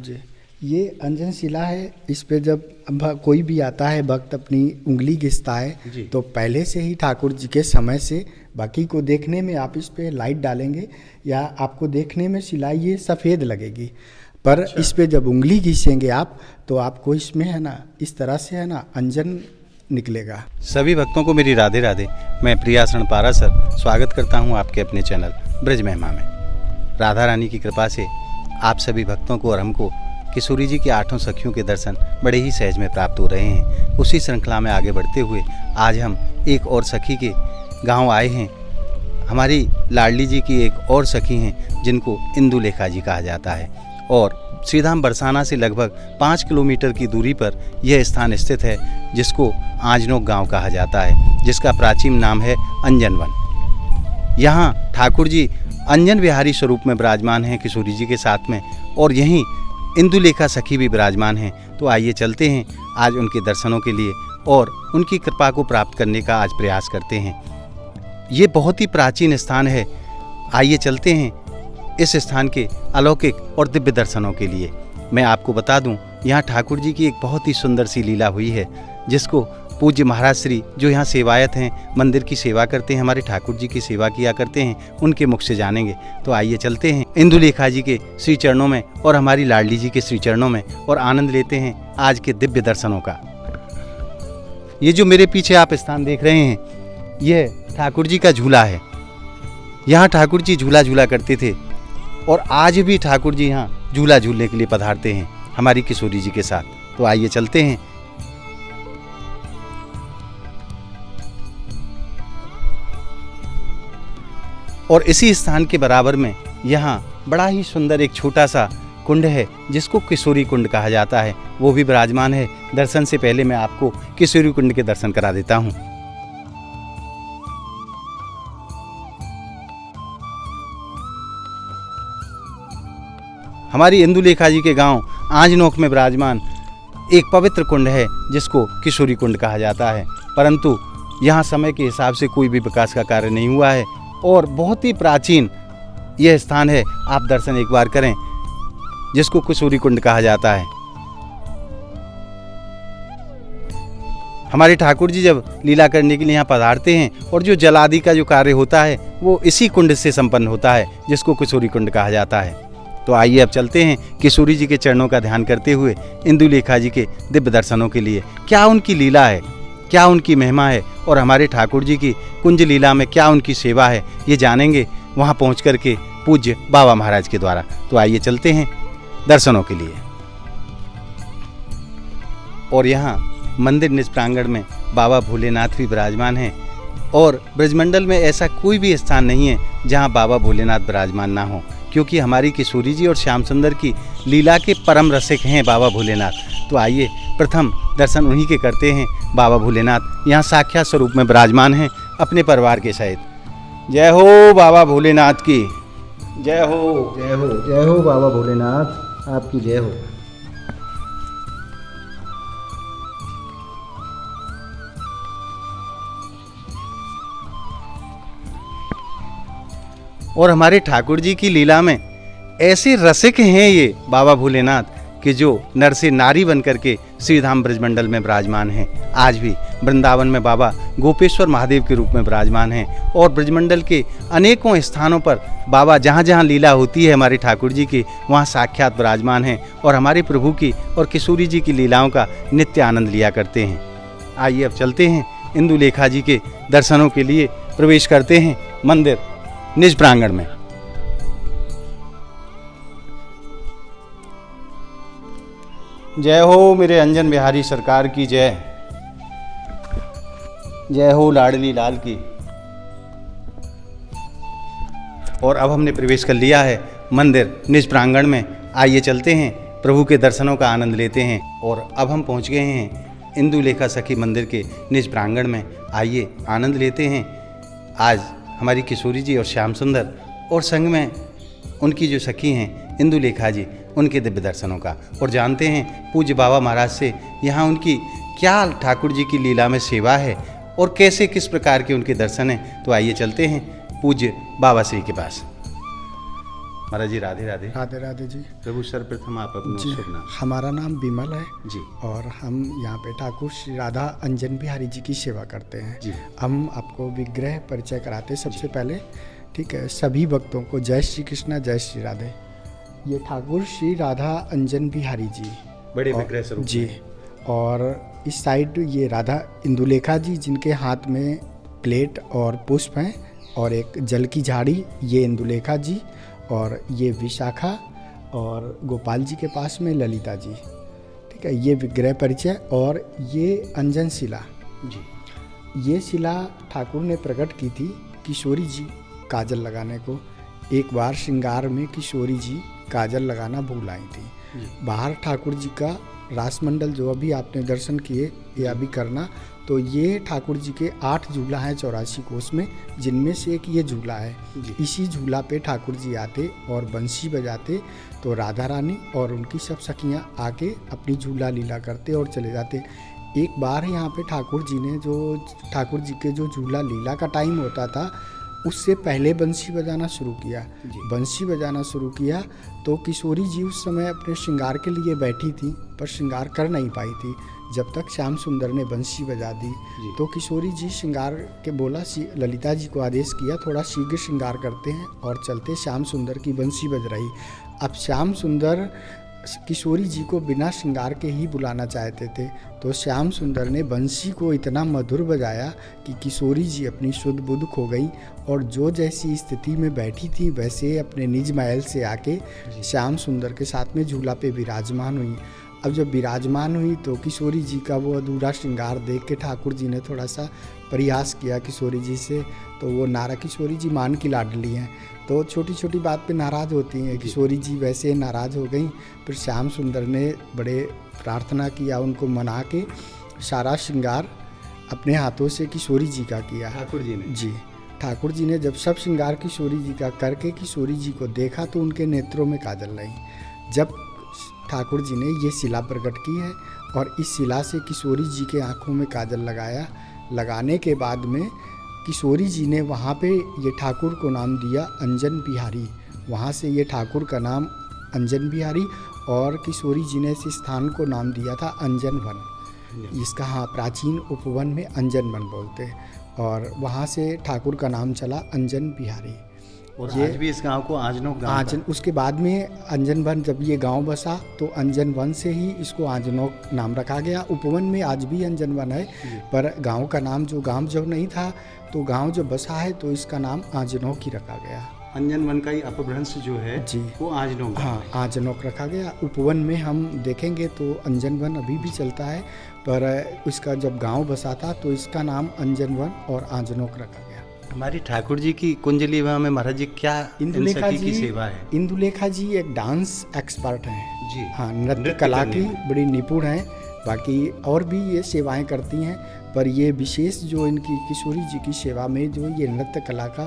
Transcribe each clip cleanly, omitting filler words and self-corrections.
जी, ये अंजन शिला है। इस पे जब कोई भी आता है भक्त अपनी उंगली घिसता है तो पहले से ही ठाकुर जी के समय से, बाकी को देखने में आप इस पे लाइट डालेंगे या आपको देखने में शिला ये सफ़ेद लगेगी, पर इस पे जब उंगली घिसेंगे आप तो आपको इसमें है ना इस तरह से है ना अंजन निकलेगा। सभी भक्तों को मेरी राधे राधे। मैं प्रियाशरण पारा सर स्वागत करता हूं आपके अपने चैनल ब्रज महिमा में। राधा रानी की कृपा से आप सभी भक्तों को और हमको किशोरी जी की 8 सखियों के दर्शन बड़े ही सहज में प्राप्त हो रहे हैं। उसी श्रृंखला में आगे बढ़ते हुए आज हम एक और सखी के गांव आए हैं। हमारी लाडली जी की एक और सखी हैं जिनको इंदुलेखा जी कहा जाता है और श्रीधाम बरसाना से लगभग 5 किलोमीटर की दूरी पर यह स्थान स्थित है जिसको आंजनोक गांव कहा जाता है, जिसका प्राचीन नाम है अंजनवन। यहाँ ठाकुर जी अंजन विहारी स्वरूप में विराजमान हैं किशोरी जी के साथ में, और यहीं इंदुलेखा सखी भी विराजमान हैं। तो आइए चलते हैं आज उनके दर्शनों के लिए और उनकी कृपा को प्राप्त करने का आज प्रयास करते हैं। ये बहुत ही प्राचीन स्थान है। आइए चलते हैं इस स्थान के अलौकिक और दिव्य दर्शनों के लिए। मैं आपको बता दूं, यहाँ ठाकुर जी की एक बहुत ही सुंदर सी लीला हुई है जिसको पूज्य महाराज श्री जो यहाँ सेवायत हैं, मंदिर की सेवा करते हैं, हमारे ठाकुर जी की सेवा किया करते हैं, उनके मुख से जानेंगे। तो आइए चलते हैं इंदुलेखा जी के श्री चरणों में और हमारी लाडली जी के श्री चरणों में और आनंद लेते हैं आज के दिव्य दर्शनों का। ये जो मेरे पीछे आप स्थान देख रहे हैं, यह ठाकुर जी का झूला है। यहाँ ठाकुर जी झूला झूला करते थे और आज भी ठाकुर जी यहाँ झूला झूलने के लिए पधारते हैं हमारी किशोरी जी के साथ। तो आइए चलते हैं। और इसी स्थान के बराबर में यहाँ बड़ा ही सुंदर एक छोटा सा कुंड है जिसको किशोरी कुंड कहा जाता है, वो भी विराजमान है। दर्शन से पहले मैं आपको किशोरी कुंड के दर्शन करा देता हूँ। हमारी इंदुलेखा जी के गांव आंजनोक में विराजमान एक पवित्र कुंड है जिसको किशोरी कुंड कहा जाता है, परंतु यहाँ समय के हिसाब से कोई भी विकास का कार्य नहीं हुआ है और बहुत ही प्राचीन यह स्थान है। आप दर्शन एक बार करें, जिसको किशोरी कुंड कहा जाता है। हमारे ठाकुर जी जब लीला करने के लिए यहाँ पधारते हैं और जो जल आदि का जो कार्य होता है वो इसी कुंड से संपन्न होता है जिसको किशोरी कुंड कहा जाता है। तो आइए अब चलते हैं किशोरी जी के चरणों का ध्यान करते हुए इंदुलेखा जी के दिव्य दर्शनों के लिए। क्या उनकी लीला है, क्या उनकी महिमा है और हमारे ठाकुर जी की कुंज लीला में क्या उनकी सेवा है, ये जानेंगे वहाँ पहुँच कर के पूज्य बाबा महाराज के द्वारा। तो आइए चलते हैं दर्शनों के लिए। और यहाँ मंदिर निज प्रांगण में बाबा भोलेनाथ भी विराजमान हैं और ब्रजमंडल में ऐसा कोई भी स्थान नहीं है जहाँ बाबा भोलेनाथ विराजमान ना हो, क्योंकि हमारी किशोरी जी और श्याम सुंदर की लीला के परम रसिक हैं बाबा भोलेनाथ। तो आइए प्रथम दर्शन उन्हीं के करते हैं। बाबा भोलेनाथ यहाँ साक्षात स्वरूप में विराजमान हैं अपने परिवार के सहित। जय हो बाबा भोलेनाथ की जय हो, जय हो, जय हो बाबा भोलेनाथ, आपकी जय हो। और हमारे ठाकुर जी की लीला में ऐसे रसिक हैं ये बाबा भोलेनाथ कि जो नर से नारी बन करके श्रीधाम ब्रजमंडल में विराजमान हैं। आज भी वृंदावन में बाबा गोपेश्वर महादेव के रूप में विराजमान हैं और ब्रजमंडल के अनेकों स्थानों पर बाबा जहाँ जहाँ लीला होती है हमारे ठाकुर जी की, वहाँ साक्षात विराजमान हैं और हमारे प्रभु की और किशोरी जी की लीलाओं का नित्य आनंद लिया करते हैं। आइए अब चलते हैं इंदुलेखा जी के दर्शनों के लिए, प्रवेश करते हैं मंदिर निज प्रांगण में। जय हो मेरे अंजन बिहारी सरकार की जय, जय हो लाडली लाल की। और अब हमने प्रवेश कर लिया है मंदिर निज प्रांगण में। आइए चलते हैं प्रभु के दर्शनों का आनंद लेते हैं। और अब हम पहुंच गए हैं इंदुलेखा सखी मंदिर के निज प्रांगण में। आइए आनंद लेते हैं आज हमारी किशोरी जी और श्याम सुंदर और संग में उनकी जो सखी हैं इंदुलेखा जी, उनके दिव्य दर्शनों का, और जानते हैं पूज्य बाबा महाराज से यहाँ उनकी क्या ठाकुर जी की लीला में सेवा है और कैसे किस प्रकार के उनके दर्शन हैं। तो आइए चलते हैं पूज्य बाबा श्री के पास। महाराज जी राधे राधे। राधे राधे जी। प्रभु सर्वप्रथम आप अपना जी, शुभ नाम। हमारा नाम विमल है जी और हम यहाँ पे ठाकुर श्री राधा अंजन बिहारी जी की सेवा करते हैं। जी। हम आपको विग्रह परिचय कराते हैं सबसे पहले, ठीक है। सभी भक्तों को जय श्री कृष्णा, जय श्री राधे। ये ठाकुर श्री राधा अंजन बिहारी जी बड़े विग्रह स्वरूप जी। और इस साइड ये राधा इंदुलेखा जी, जिनके हाथ में प्लेट और पुष्प हैं, और एक जल की झाड़ी, ये इंदुलेखा जी, और ये विशाखा, और गोपाल जी के पास में ललिता जी, ठीक है। ये विग्रह परिचय। और ये अंजन शिला जी। ये शिला ठाकुर ने प्रकट की थी किशोरी जी काजल लगाने को। एक बार श्रृंगार में किशोरी जी काजल लगाना भूल आई थी। बाहर ठाकुर जी का रासमंडल जो अभी आपने दर्शन किए, ये अभी करना, तो ये ठाकुर जी के 8 झूला हैं 84 कोस में, जिनमें से एक ये झूला है। इसी झूला पे ठाकुर जी आते और बंसी बजाते, तो राधा रानी और उनकी सब सखियाँ आके अपनी झूला लीला करते और चले जाते। एक बार यहाँ पे ठाकुर जी ने ठाकुर जी के जो झूला लीला का टाइम होता था, उससे पहले बंसी बजाना शुरू किया। बंसी बजाना शुरू किया तो किशोरी जी उस समय अपने श्रृंगार के लिए बैठी थी, पर श्रृंगार कर नहीं पाई थी। जब तक श्याम सुंदर ने बंसी बजा दी तो किशोरी जी श्रृंगार के बोला, ललिता जी को आदेश किया थोड़ा शीघ्र श्रृंगार करते हैं और चलते। श्याम सुंदर की बंसी बज रही। अब श्याम सुंदर किशोरी जी को बिना श्रृंगार के ही बुलाना चाहते थे, तो श्याम सुंदर ने बंसी को इतना मधुर बजाया कि किशोरी जी अपनी शुद्ध बुद्ध खो गई, और जो जैसी स्थिति में बैठी थी वैसे अपने निज महल से आके श्याम सुंदर के साथ में झूला पे विराजमान हुई। अब जब विराजमान हुई तो किशोरी जी का वो अधूरा श्रृंगार देख के ठाकुर जी ने थोड़ा सा प्रयास किया किशोरी जी से, तो वो किशोरी जी मान की लाडली हैं, तो छोटी छोटी बात पे नाराज़ होती हैं। किशोरी जी वैसे नाराज़ हो गई। फिर श्याम सुंदर ने बड़े प्रार्थना किया, उनको मना के सारा श्रृंगार अपने हाथों से किशोरी जी का किया। ठाकुर जी ने जी। ठाकुर जी ने जब सब श्रृंगार किशोरी जी का करके किशोरी जी को देखा तो उनके नेत्रों में काजल नहीं। जब ठाकुर जी ने ये शिला प्रकट की है और इस शिला से किशोरी जी के आँखों में काजल लगाया। लगाने के बाद में किशोरी जी ने वहाँ पे ये ठाकुर को नाम दिया अंजन बिहारी। वहाँ से ये ठाकुर का नाम अंजन बिहारी, और किशोरी जी ने इस स्थान को नाम दिया था अंजन वन। इसका प्राचीन उपवन में अंजन वन बोलते हैं, और वहाँ से ठाकुर का नाम चला अंजन बिहारी। और आज भी इस गांव को आजनोक गांव उसके बाद में अंजन वन, जब ये गांव बसा तो अंजन वन से ही इसको आजनोक नाम रखा गया। उपवन में आज भी अंजन वन है, पर गांव का नाम गांव जब नहीं था तो गांव जब बसा है तो इसका नाम आजनोक ही रखा गया। अंजन वन का ही अपभ्रंश जो है जी, वो आजनोक, हाँ आजनोक रखा गया। उपवन में हम देखेंगे तो अंजन वन अभी भी चलता है, पर इसका जब गांव बसा था तो इसका नाम अंजन वन और आजनोक रखा गया। हमारी ठाकुर जी की कुंजली विवाह में महाराज जी क्या इंदुलेखा की सेवा है? इंदुलेखा जी एक डांस एक्सपर्ट हैं जी, हाँ, नृत्य कला की बड़ी निपुण हैं। बाकी और भी ये सेवाएं करती हैं, पर ये विशेष जो इनकी किशोरी जी की सेवा में जो ये नृत्य कला का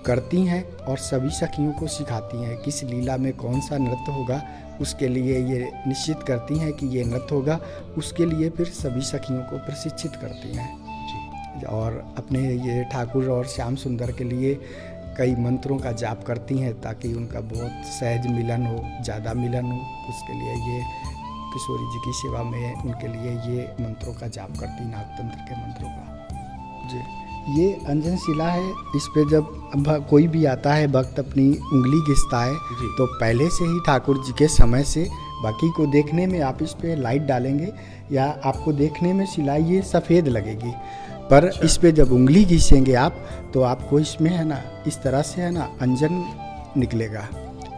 करती हैं और सभी सखियों को सिखाती हैं। किस लीला में कौन सा नृत्य होगा उसके लिए ये निश्चित करती हैं कि ये नृत्य होगा, उसके लिए फिर सभी सखियों को प्रशिक्षित करती हैं। और अपने ये ठाकुर और श्याम सुंदर के लिए कई मंत्रों का जाप करती हैं ताकि उनका बहुत सहज मिलन हो, ज़्यादा मिलन हो। उसके लिए ये किशोरी जी की सेवा में उनके लिए ये मंत्रों का जाप करती, नागतंत्र के मंत्रों का। जी, ये अंजन शिला है। इस पे जब कोई भी आता है भक्त अपनी उंगली घिसता है तो पहले से ही ठाकुर जी के समय से, बाकी को देखने में आप इस पे लाइट डालेंगे या आपको देखने में शिला ये सफ़ेद लगेगी, पर इस पे जब उंगली घिसेंगे आप तो आपको इसमें है ना इस तरह से है ना अंजन निकलेगा।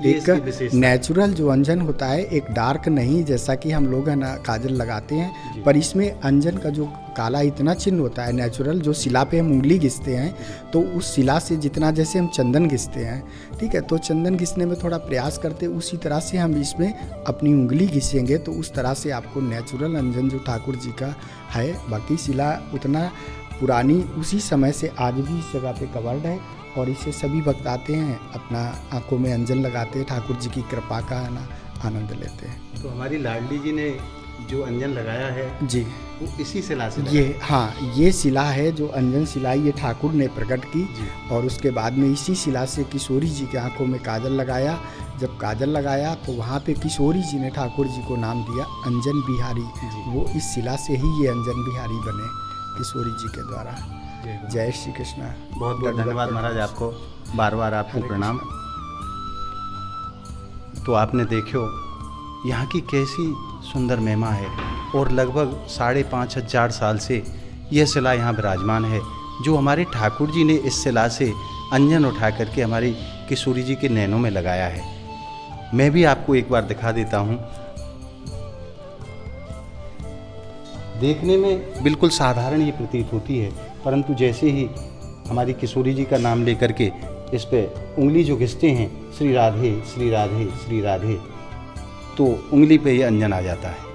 एक नेचुरल जो अंजन होता है, एक डार्क नहीं जैसा कि हम लोग है ना काजल लगाते हैं, पर इसमें अंजन का जो काला इतना चिन्ह होता है नेचुरल, जो शिला पे हम उंगली घिसते हैं तो उस शिला से जितना जैसे हम चंदन घिसते हैं, ठीक है, तो चंदन घिसने में थोड़ा प्रयास करते उसी तरह से हम इसमें अपनी उंगली घिसेंगे तो उस तरह से आपको नेचुरल अंजन जो ठाकुर जी का है। बाकी शिला उतना पुरानी उसी समय से आज भी इस जगह पे कवर्ड है, और इससे सभी भक्त आते हैं, अपना आंखों में अंजन लगाते हैं, ठाकुर जी की कृपा का है ना आनंद लेते हैं। तो हमारी लाडली जी ने जो अंजन लगाया है जी, वो इसी शिला से ये हाँ, ये शिला है जो अंजन शिला ये ठाकुर ने प्रकट की। और उसके बाद में इसी शिला से किशोरी जी की आंखों में काजल लगाया। जब काजल लगाया तो वहाँ पे किशोरी जी ने ठाकुर जी को नाम दिया अंजन बिहारी। वो इस शिला से ही ये अंजन बिहारी बने किशोरी जी के द्वारा। जय श्री कृष्णा। बहुत बहुत धन्यवाद महाराज, आपको बार बार आपको प्रणाम। तो आपने देखो यहाँ की कैसी सुंदर महिमा है और लगभग 5,500 साल से यह शिला यहाँ विराजमान है, जो हमारे ठाकुर जी ने इस शिला से अंजन उठा करके हमारी किशोरी जी के नैनों में लगाया है। मैं भी आपको एक बार दिखा देता हूँ। देखने में बिल्कुल साधारण ये प्रतीत होती है, परंतु जैसे ही हमारी किशोरी जी का नाम लेकर के इस पे उंगली जो घिसते हैं श्री राधे श्री राधे श्री राधे, तो उंगली पे ये अंजन आ जाता है।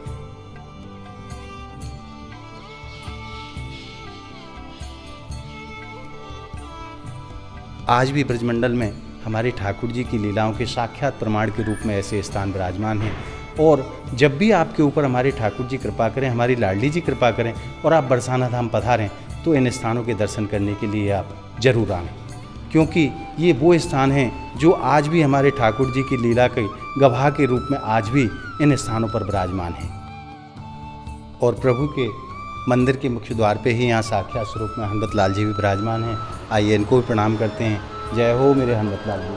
आज भी ब्रजमंडल में हमारे ठाकुर जी की लीलाओं के साक्षात प्रमाण के रूप में ऐसे स्थान विराजमान हैं। और जब भी आपके ऊपर हमारे ठाकुर जी कृपा करें, हमारी लाडली जी कृपा करें और आप बरसाना धाम पधारें, तो इन स्थानों के दर्शन करने के लिए आप जरूर आएँ, क्योंकि ये वो स्थान हैं जो आज भी हमारे ठाकुर जी की लीला के गवाह के रूप में आज भी इन स्थानों पर विराजमान हैं। और प्रभु के मंदिर के मुख्य द्वार पे ही यहाँ साक्षात स्वरूप में हनुमत लाल जी भी विराजमान हैं। आइए इनको भी प्रणाम करते हैं। जय हो मेरे हनुमत लाल जी।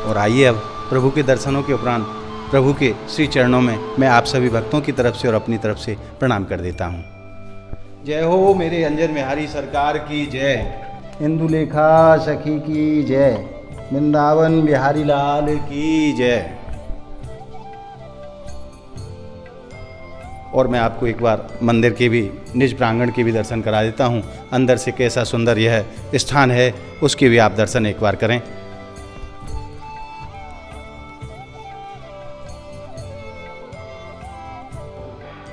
और आइए अब प्रभु के दर्शनों के उपरांत प्रभु के श्री चरणों में मैं आप सभी भक्तों की तरफ से और अपनी तरफ से प्रणाम कर देता हूँ। जय हो मेरे अंजन बिहारी सरकार की जय, इंदुलेखा सखी की जय, वृंदावन बिहारी लाल की जय। और मैं आपको एक बार मंदिर के भी निज प्रांगण के भी दर्शन करा देता हूँ। अंदर से कैसा सुंदर यह स्थान है, उसके भी आप दर्शन एक बार करें।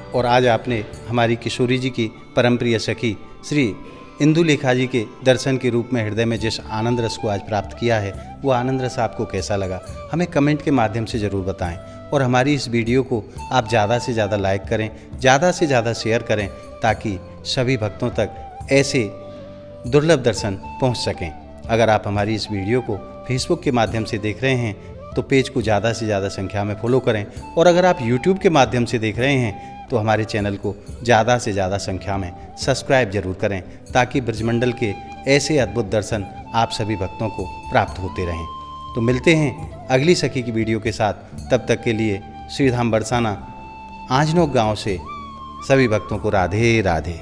और आज आपने हमारी किशोरी जी की परम प्रिय सखी श्री इंदुलेखा जी के दर्शन के रूप में हृदय में जिस आनंद रस को आज प्राप्त किया है, वो आनंद रस आपको कैसा लगा हमें कमेंट के माध्यम से ज़रूर बताएं। और हमारी इस वीडियो को आप ज़्यादा से ज़्यादा लाइक करें, ज़्यादा से ज़्यादा शेयर करें, ताकि सभी भक्तों तक ऐसे दुर्लभ दर्शन पहुंच सकें। अगर आप हमारी इस वीडियो को फेसबुक के माध्यम से देख रहे हैं तो पेज को ज़्यादा से ज़्यादा संख्या में फॉलो करें। और अगर आप यूट्यूब के माध्यम से देख रहे हैं तो हमारे चैनल को ज़्यादा से ज़्यादा संख्या में सब्सक्राइब जरूर करें, ताकि ब्रजमंडल के ऐसे अद्भुत दर्शन आप सभी भक्तों को प्राप्त होते रहें। तो मिलते हैं अगली सखी की वीडियो के साथ। तब तक के लिए श्रीधाम बरसाना आंजनोक गांव से सभी भक्तों को राधे राधे।